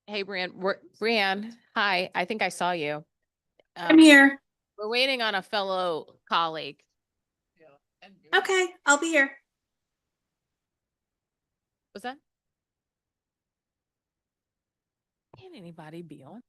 Hey, Brian, hi. I think I saw you. I'm Um, here. we're waiting on a fellow colleague. Okay, I'll be here. Was that? Can anybody be on?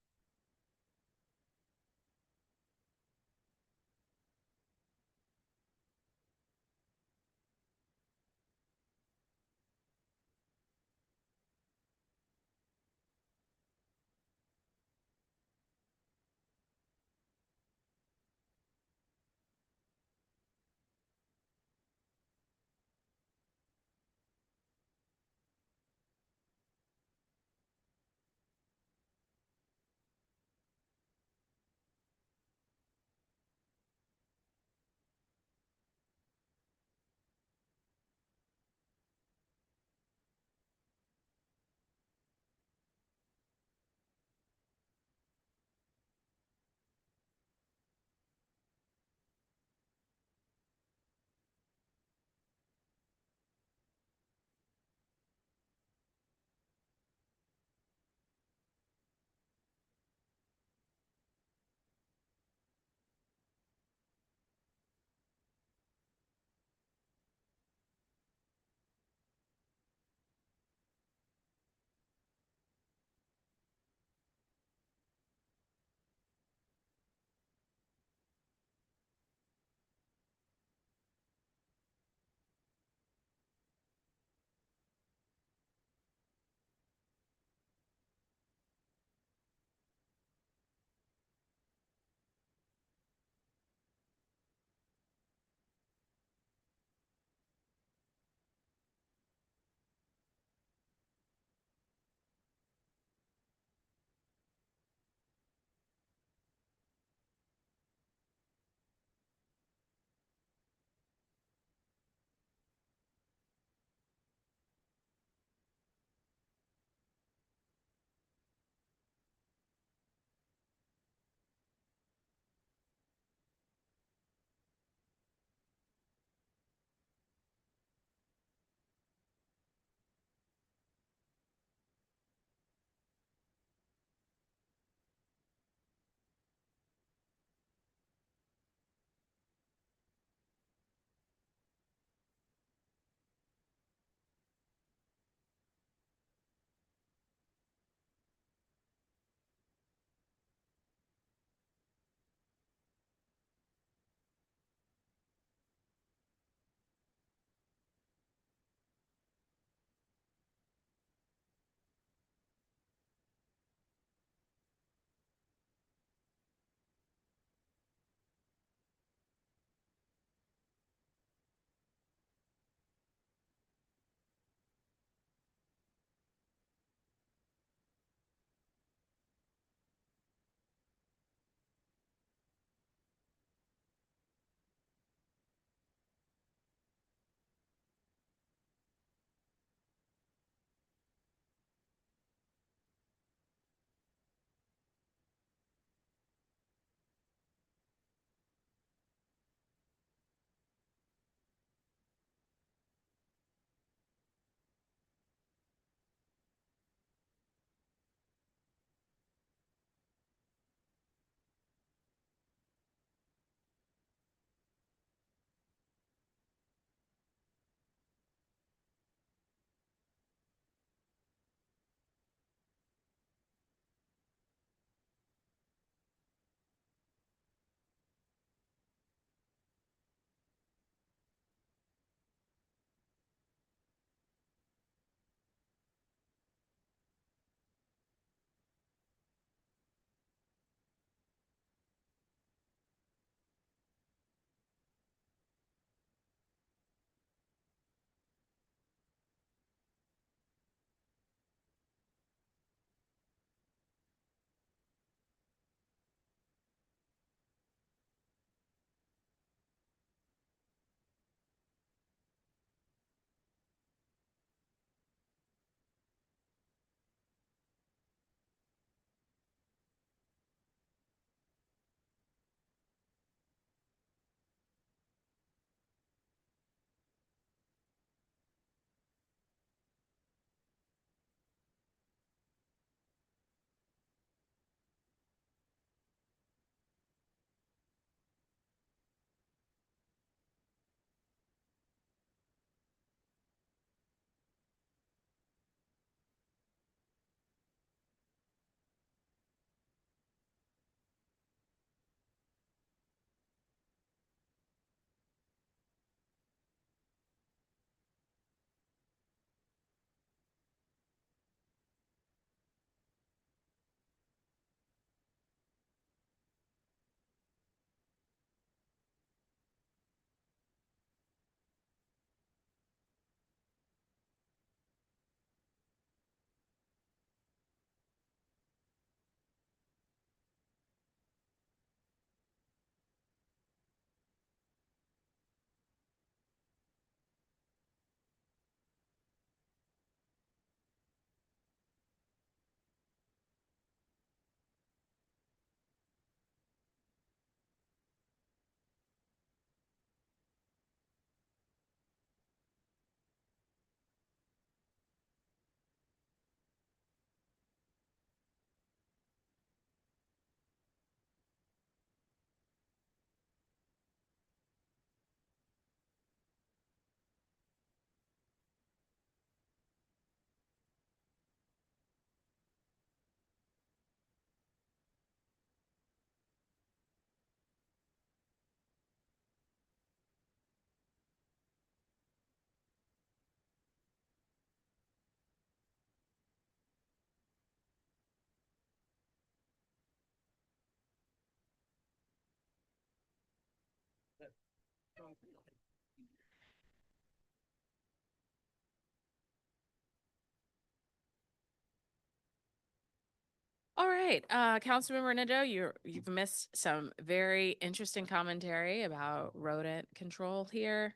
All right, Councilmember Nadeau, you've missed some very interesting commentary about rodent control here.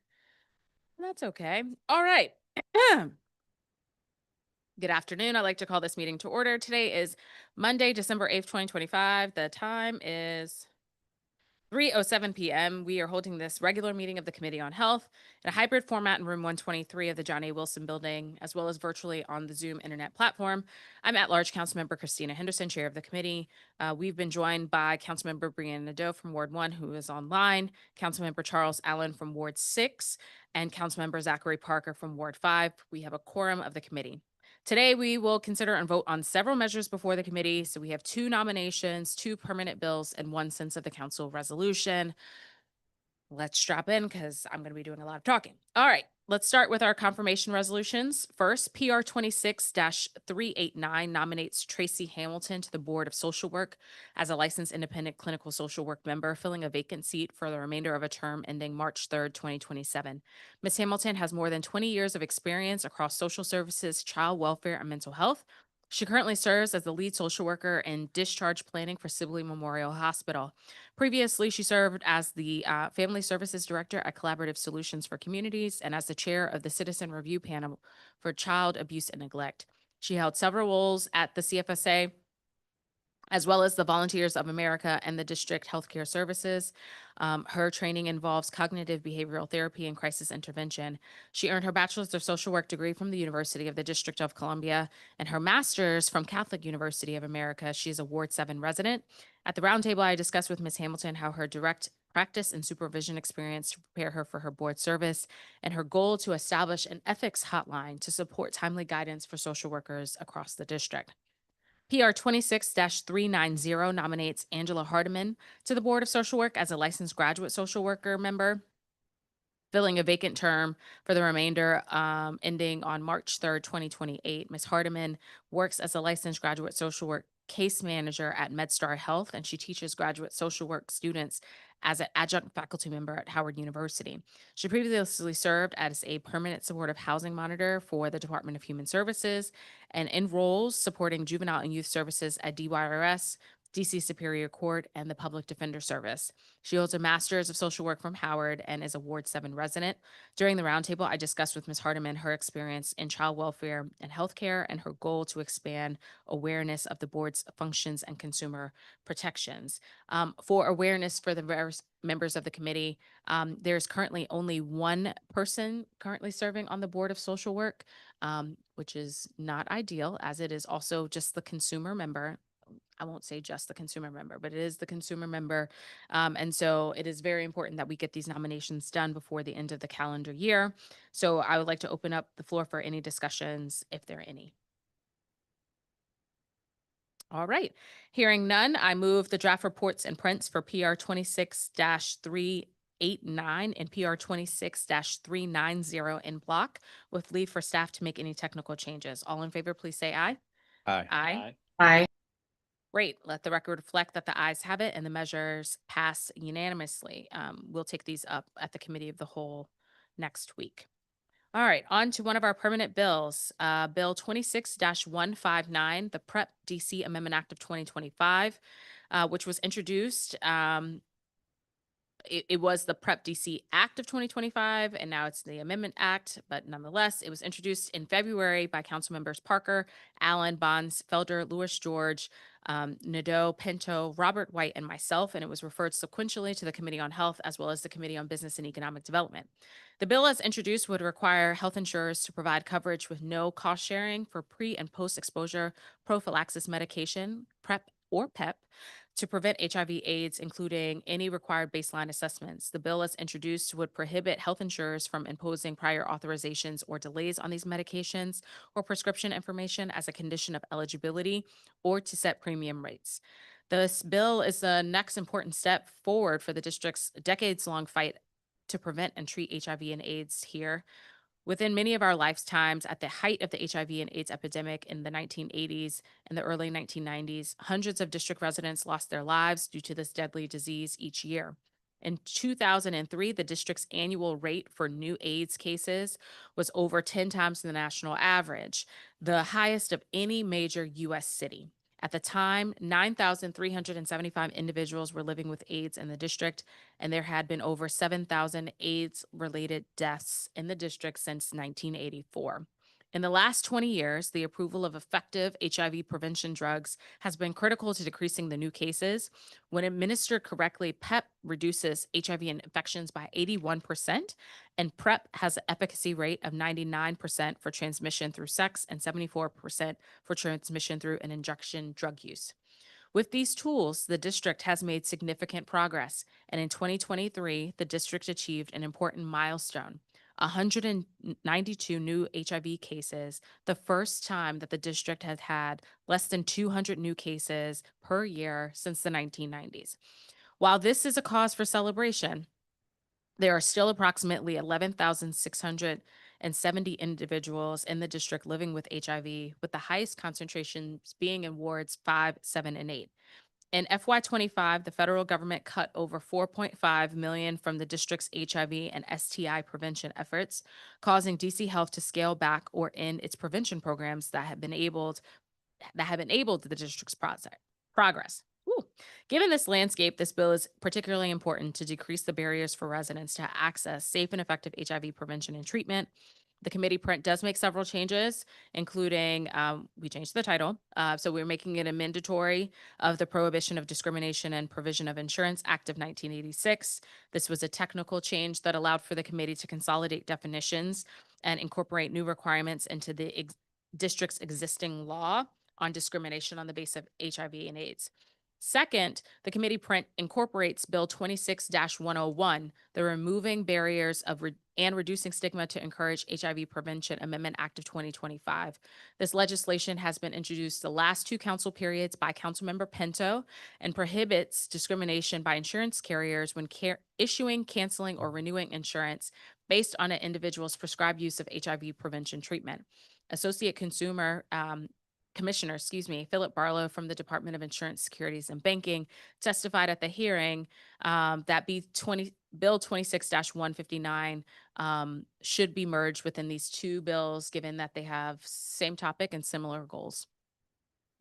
That's okay. All right. Good afternoon. I'd like to call this meeting to order. Today is Monday, December 8th, 2025. The time is 3:07 p.m. We are holding this regular meeting of the Committee on Health in a hybrid format in room 123 of the John A. Wilson Building, as well as virtually on the Zoom internet platform. I'm at-large Councilmember Christina Henderson, chair of the committee. We've been joined by Councilmember Brianna Nadeau from Ward 1, who is online, Councilmember Charles Allen from Ward 6, and Councilmember Zachary Parker from Ward 5. We have a quorum of the committee. Today, we will consider and vote on several measures before the committee. So we have 2 nominations, 2 permanent bills, and 1 sense of the council resolution. Let's drop in because I'm going to be doing a lot of talking. All right, let's start with our confirmation resolutions. First, PR 26-389 nominates Tracy Hamilton to the Board of Social Work as a licensed independent clinical social work member, filling a vacant seat for the remainder of a term ending March 3rd, 2027. Ms. Hamilton has more than 20 years of experience across social services, child welfare, and mental health. She currently serves as the lead social worker in discharge planning for Sibley Memorial Hospital. Previously, she served as the Family Services Director at Collaborative Solutions for Communities and as the chair of the Citizen Review Panel for Child Abuse and Neglect. She held several roles at the CFSA, as well as the Volunteers of America and the District Healthcare Services. Her training involves cognitive behavioral therapy and crisis intervention. She earned her bachelor's of social work degree from the University of the District of Columbia and her master's from Catholic University of America. She is a Ward 7 resident. At the roundtable, I discussed with Ms. Hamilton how her direct practice and supervision experience to prepare her for her board service and her goal to establish an ethics hotline to support timely guidance for social workers across the district. PR 26-390 nominates Angela Hardiman to the Board of Social Work as a licensed graduate social worker member, filling a vacant term for the remainder ending on March 3rd, 2028. Ms. Hardiman works as a licensed graduate social work case manager at MedStar Health, and she teaches graduate social work students as an adjunct faculty member at Howard University. She previously served as a permanent supportive housing monitor for the Department of Human Services and in roles supporting juvenile and youth services at DYRS, DC Superior Court, and the Public Defender Service. She holds a master's of social work from Howard and is a Ward 7 resident. During the roundtable, I discussed with Ms. Hardiman her experience in child welfare and healthcare and her goal to expand awareness of the board's functions and consumer protections. For awareness for the various members of the committee, there's currently only 1 person currently serving on the Board of Social Work, which is not ideal, as it is also just the consumer member. I won't say just the consumer member, but it is the consumer member. And so it is very important that we get these nominations done before the end of the calendar year. So I would like to open up the floor for any discussions, if there are any. All right. Hearing none, I move the draft reports and prints for PR 26-389 and PR 26-390 in block with leave for staff to make any technical changes. All in favor, please say aye. Aye. Aye. Aye. Great. Let the record reflect that the ayes have it and the measures pass unanimously. We'll take these up at the committee of the whole next week. All right, on to one of our permanent bills, Bill 26-159, the PrEP DC Amendment Act of 2025, which was introduced. It was the PrEP DC Act of 2025, and now it's the Amendment Act, but nonetheless, it was introduced in February by council members Parker, Allen, Bonds, Felder, Lewis George, Nadeau, Pinto, Robert White, and myself, and it was referred sequentially to the Committee on Health as well as the Committee on Business and Economic Development. The bill as introduced would require health insurers to provide coverage with no cost sharing for pre and post exposure prophylaxis medication, PrEP or PEP, to prevent HIV/AIDS, including any required baseline assessments. The bill as introduced would prohibit health insurers from imposing prior authorizations or delays on these medications or prescription information as a condition of eligibility or to set premium rates. This bill is the next important step forward for the district's decades-long fight to prevent and treat HIV and AIDS here. Within many of our lifetimes, at the height of the HIV and AIDS epidemic in the 1980s and the early 1990s, hundreds of district residents lost their lives due to this deadly disease each year. In 2003, the district's annual rate for new AIDS cases was over 10 times the national average, the highest of any major U.S. city. At the time, 9,375 individuals were living with AIDS in the district, and there had been over 7,000 AIDS related deaths in the district since 1984. In the last 20 years, the approval of effective HIV prevention drugs has been critical to decreasing the new cases. When administered correctly, PEP reduces HIV infections by 81%, and PrEP has an efficacy rate of 99% for transmission through sex and 74% for transmission through an injection drug use. With these tools, the district has made significant progress, and in 2023, the district achieved an important milestone: 192 new HIV cases, the first time that the district has had less than 200 new cases per year since the 1990s. While this is a cause for celebration, there are still approximately 11,670 individuals in the district living with HIV, with the highest concentrations being in wards 5, 7, and 8. In FY25, the federal government cut over 4.5 million from the district's HIV and STI prevention efforts, causing DC Health to scale back or end its prevention programs that have enabled the district's progress. Woo. Given this landscape, this bill is particularly important to decrease the barriers for residents to access safe and effective HIV prevention and treatment. The committee print does make several changes, including we changed the title. So we're making it a mandatory of the Prohibition of Discrimination and Provision of Insurance Act of 1986. This was a technical change that allowed for the committee to consolidate definitions and incorporate new requirements into the district's existing law on discrimination on the basis of HIV and AIDS. Second, the committee print incorporates Bill 26-101, the Removing Barriers and Reducing Stigma to Encourage HIV Prevention Amendment Act of 2025. This legislation has been introduced the last two council periods by Councilmember Pinto and prohibits discrimination by insurance carriers when issuing, canceling, or renewing insurance based on an individual's prescribed use of HIV prevention treatment. Associate Consumer Commissioner, Philip Barlow from the Department of Insurance, Securities, and Banking testified at the hearing that Bill 26-159 should be merged within these two bills, given that they have same topic and similar goals.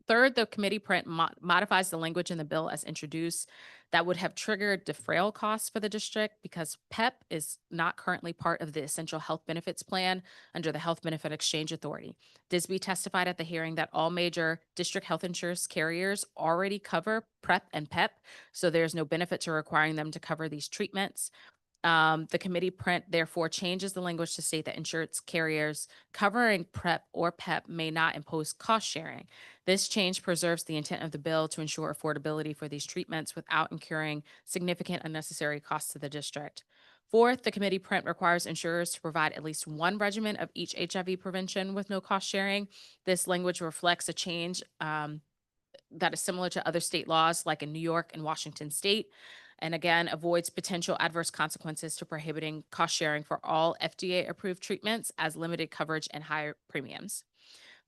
Third, the committee print modifies the language in the bill as introduced that would have triggered defrayal costs for the district because PEP is not currently part of the Essential Health Benefits Plan under the Health Benefit Exchange Authority. Disby testified at the hearing that all major district health insurance carriers already cover PrEP and PEP, so there's no benefit to requiring them to cover these treatments. The committee print therefore changes the language to state that insurance carriers covering PrEP or PEP may not impose cost sharing. This change preserves the intent of the bill to ensure affordability for these treatments without incurring significant unnecessary costs to the district. Fourth, the committee print requires insurers to provide at least one regimen of each HIV prevention with no cost sharing. This language reflects a change that is similar to other state laws like in New York and Washington state, and again, avoids potential adverse consequences to prohibiting cost sharing for all FDA approved treatments as limited coverage and higher premiums.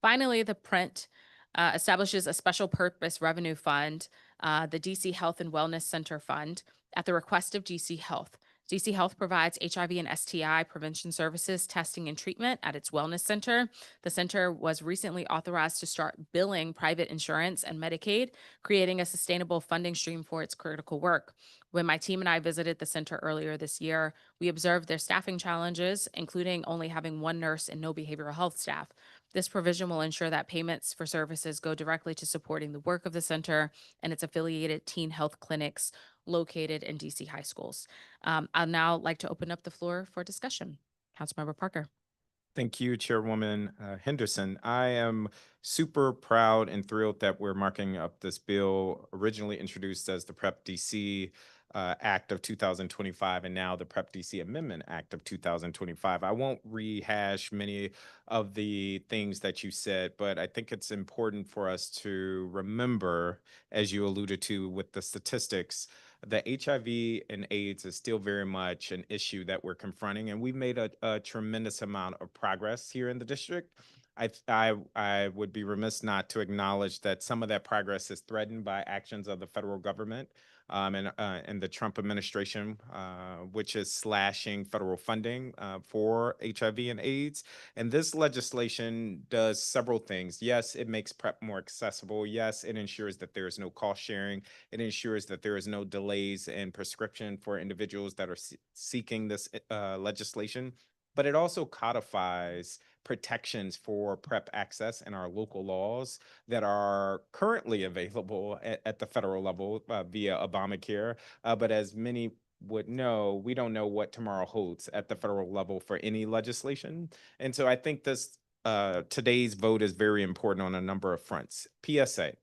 Finally, the print establishes a special purpose revenue fund, the DC Health and Wellness Center Fund, at the request of DC Health. DC Health provides HIV and STI prevention services, testing, and treatment at its wellness center. The center was recently authorized to start billing private insurance and Medicaid, creating a sustainable funding stream for its critical work. When my team and I visited the center earlier this year, we observed their staffing challenges, including only having one nurse and no behavioral health staff. This provision will ensure that payments for services go directly to supporting the work of the center and its affiliated teen health clinics located in DC high schools. I'd now like to open up the floor for discussion. Councilmember Parker. Thank you, Chairwoman Henderson. I am super proud and thrilled that we're marking up this bill originally introduced as the PrEP DC Act of 2025 and now the PrEP DC Amendment Act of 2025. I won't rehash many of the things that you said, but I think it's important for us to remember, as you alluded to with the statistics, that HIV and AIDS is still very much an issue that we're confronting, and we've made a tremendous amount of progress here in the district. I would be remiss not to acknowledge that some of that progress is threatened by actions of the federal government. and the Trump administration, which is slashing federal funding for HIV and AIDS. And this legislation does several things. Yes, it makes PrEP more accessible. Yes, it ensures that there is no cost sharing. It ensures that there is no delays in prescription for individuals that are seeking this legislation. But it also codifies protections for PrEP access in our local laws that are currently available at the federal level via Obamacare. But as many would know, we don't know what tomorrow holds at the federal level for any legislation. And so I think this today's vote is very important on a number of fronts. PSA.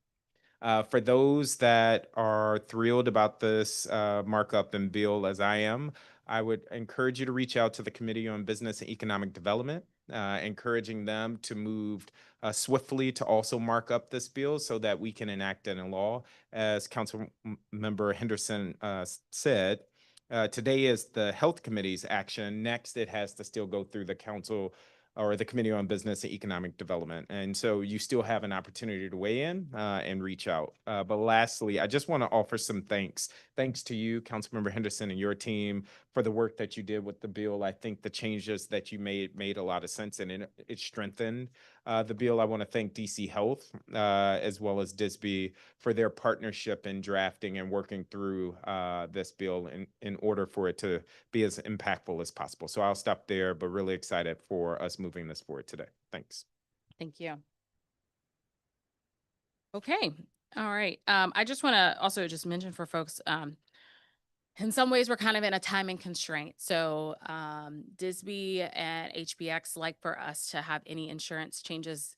For those that are thrilled about this markup and bill as I am, I would encourage you to reach out to the Committee on Business and Economic Development, encouraging them to move swiftly to also mark up this bill so that we can enact it in law. As Council Member Henderson said, today is the Health Committee's action. Next, it has to still go through the Council or the Committee on Business and Economic Development. And so you still have an opportunity to weigh in and reach out. But lastly, I just want to offer some thanks. Thanks to you, Councilmember Henderson, and your team for the work that you did with the bill. I think the changes that you made a lot of sense, and it strengthened the bill. I want to thank DC Health as well as DISB for their partnership in drafting and working through this bill in order for it to be as impactful as possible. So I'll stop there, but really excited for us moving this forward today. Thanks. Thank you. Okay. All right. I just want to also just mention for folks, in some ways, we're kind of in a timing constraint. So DISB and HBX like for us to have any insurance changes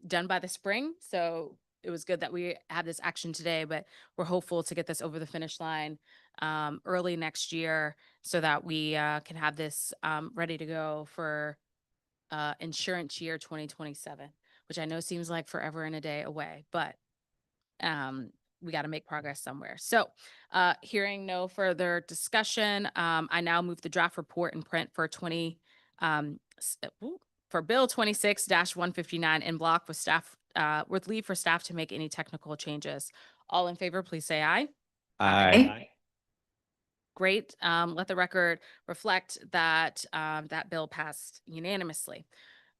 done by the spring. So it was good that we have this action today, but we're hopeful to get this over the finish line early next year so that we can have this ready to go for insurance year 2027, which I know seems like forever and a day away, but we got to make progress somewhere. So hearing no further discussion, I now move the draft report in print for for Bill 26-159 in block with staff with leave for staff to make any technical changes. All in favor, please say aye. Aye. Great. Let the record reflect that that bill passed unanimously.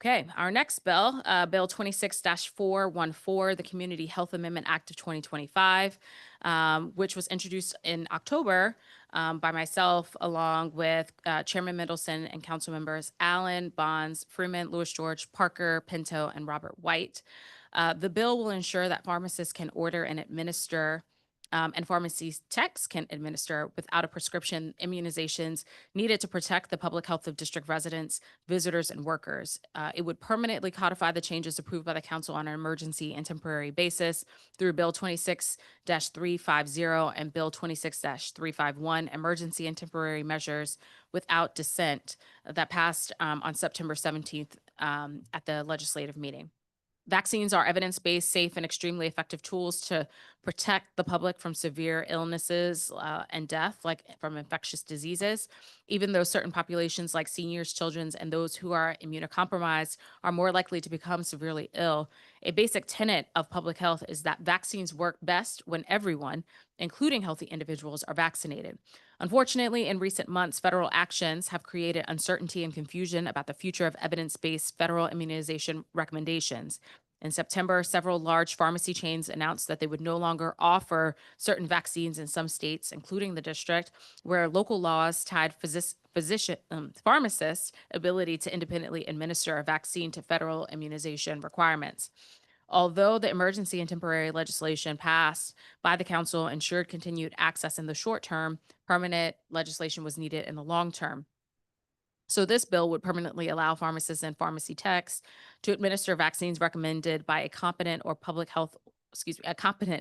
Okay, our next bill, Bill 26-414, the Community Health Amendment Act of 2025, which was introduced in October by myself, along with Chairman Middleton and council members Allen, Bonds, Freeman, Lewis George, Parker, Pinto, and Robert White. The bill will ensure that pharmacists can order and administer and pharmacy techs can administer without a prescription immunizations needed to protect the public health of district residents, visitors, and workers. It would permanently codify the changes approved by the council on an emergency and temporary basis through Bill 26-350 and Bill 26-351, emergency and temporary measures without dissent that passed on September 17th at the legislative meeting. Vaccines are evidence-based, safe, and extremely effective tools to protect the public from severe illnesses and death, like from infectious diseases. Even though certain populations like seniors, children, and those who are immunocompromised are more likely to become severely ill, a basic tenet of public health is that vaccines work best when everyone, including healthy individuals, are vaccinated. Unfortunately, in recent months, federal actions have created uncertainty and confusion about the future of evidence-based federal immunization recommendations. In September, several large pharmacy chains announced that they would no longer offer certain vaccines in some states, including the district, where local laws tied pharmacists' ability to independently administer a vaccine to federal immunization requirements. Although the emergency and temporary legislation passed by the council ensured continued access in the short term, permanent legislation was needed in the long term. So this bill would permanently allow pharmacists and pharmacy techs to administer vaccines recommended by a competent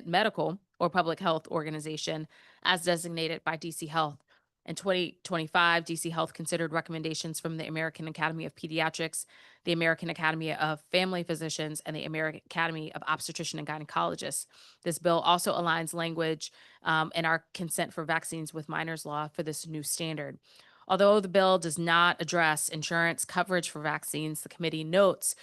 medical or public health organization as designated by DC Health. In 2025, DC Health considered recommendations from the American Academy of Pediatrics, the American Academy of Family Physicians, and the American Academy of Obstetrician and Gynecologists. This bill also aligns language in our consent for vaccines with minors law for this new standard. Although the bill does not address insurance coverage for vaccines, the committee notes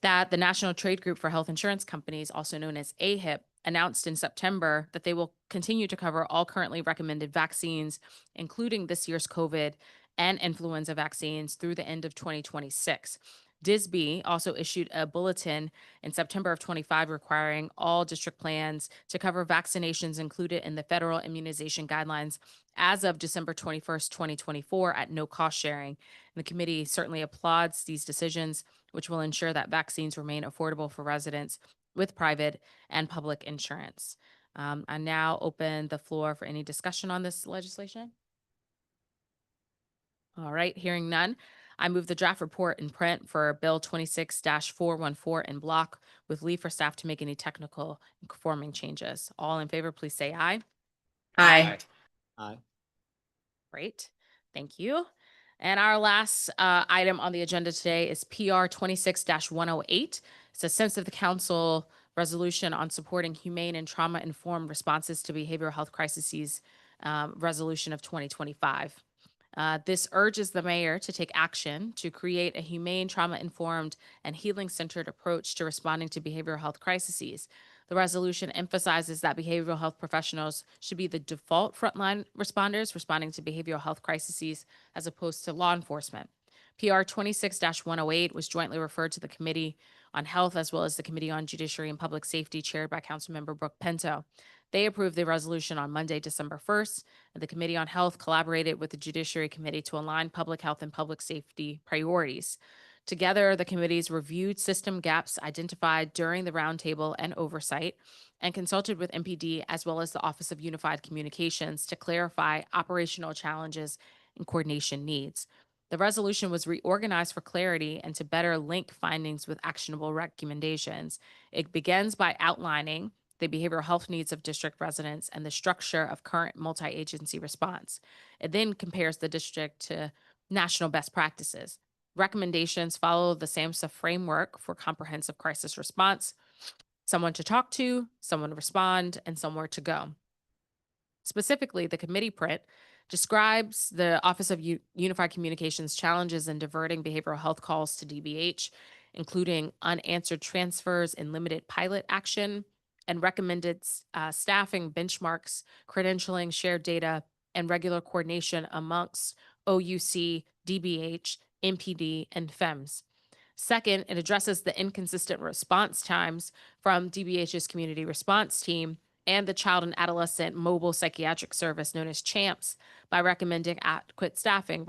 that the National Trade Group for Health Insurance Companies, also known as AHIP, announced in September that they will continue to cover all currently recommended vaccines, including this year's COVID and influenza vaccines, through the end of 2026. DISB also issued a bulletin in September of 25 requiring all district plans to cover vaccinations included in the federal immunization guidelines as of December 21st, 2024, at no cost sharing. And the committee certainly applauds these decisions, which will ensure that vaccines remain affordable for residents with private and public insurance. I now open the floor for any discussion on this legislation. All right, hearing none, I move the draft report in print for Bill 26-414 in block with leave for staff to make any technical and conforming changes. All in favor, please say aye. Aye. Aye. Great, thank you. And our last item on the agenda today is PR 26-108. It's a sense of the council resolution on supporting humane and trauma-informed responses to behavioral health crises, resolution of 2025. This urges the mayor to take action to create a humane, trauma-informed, and healing-centered approach to responding to behavioral health crises. The resolution emphasizes that behavioral health professionals should be the default frontline responders responding to behavioral health crises as opposed to law enforcement. PR 26-108 was jointly referred to the Committee on Health as well as the Committee on Judiciary and Public Safety, chaired by Councilmember Brooke Pinto. They approved the resolution on Monday, December 1st, and the Committee on Health collaborated with the Judiciary Committee to align public health and public safety priorities. Together, the committees reviewed system gaps identified during the roundtable and oversight, and consulted with MPD as well as the Office of Unified Communications to clarify operational challenges and coordination needs. The resolution was reorganized for clarity and to better link findings with actionable recommendations. It begins by outlining the behavioral health needs of district residents and the structure of current multi-agency response. It then compares the district to national best practices. Recommendations follow the SAMHSA framework for comprehensive crisis response: someone to talk to, someone to respond, and somewhere to go. Specifically, the committee print describes the Office of Unified Communications challenges in diverting behavioral health calls to DBH, including unanswered transfers and limited pilot action, and recommended staffing benchmarks, credentialing, shared data, and regular coordination amongst OUC, DBH, MPD, and FEMS. Second, it addresses the inconsistent response times from DBH's community response team and the Child and Adolescent Mobile Psychiatric Service, known as CHAMPS, by recommending adequate staffing,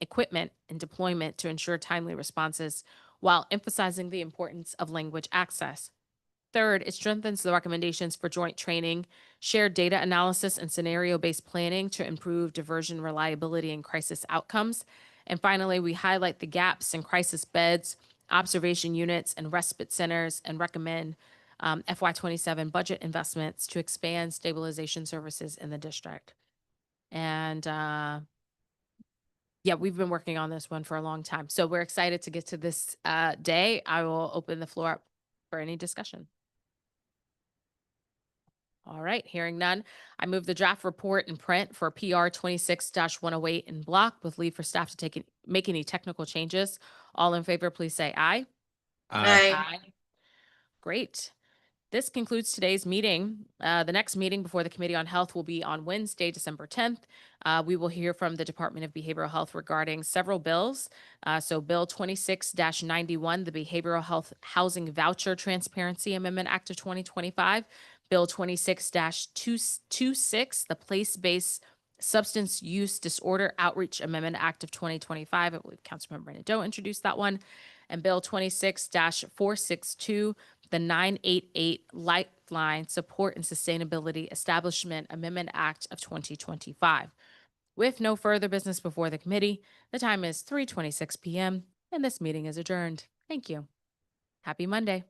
equipment, and deployment to ensure timely responses, while emphasizing the importance of language access. Third, it strengthens the recommendations for joint training, shared data analysis, and scenario-based planning to improve diversion reliability and crisis outcomes. And finally, we highlight the gaps in crisis beds, observation units, and respite centers, and recommend FY27 budget investments to expand stabilization services in the district. And yeah, we've been working on this one for a long time. So we're excited to get to this day. I will open the floor up for any discussion. All right, hearing none, I move the draft report in print for PR 26-108 in block with leave for staff to make any technical changes. All in favor, please say aye. Aye. Great. This concludes today's meeting. The next meeting before the Committee on Health will be on Wednesday, December 10th. We will hear from the Department of Behavioral Health regarding several bills. So Bill 26-91, the Behavioral Health Housing Voucher Transparency Amendment Act of 2025. Bill 26-226, the Place-Based Substance Use Disorder Outreach Amendment Act of 2025. I believe Councilmember Nadeau introduced that one. And Bill 26-462, the 988 Lifeline Support and Sustainability Establishment Amendment Act of 2025. With no further business before the committee, the time is 3:26 p.m. and this meeting is adjourned. Thank you. Happy Monday.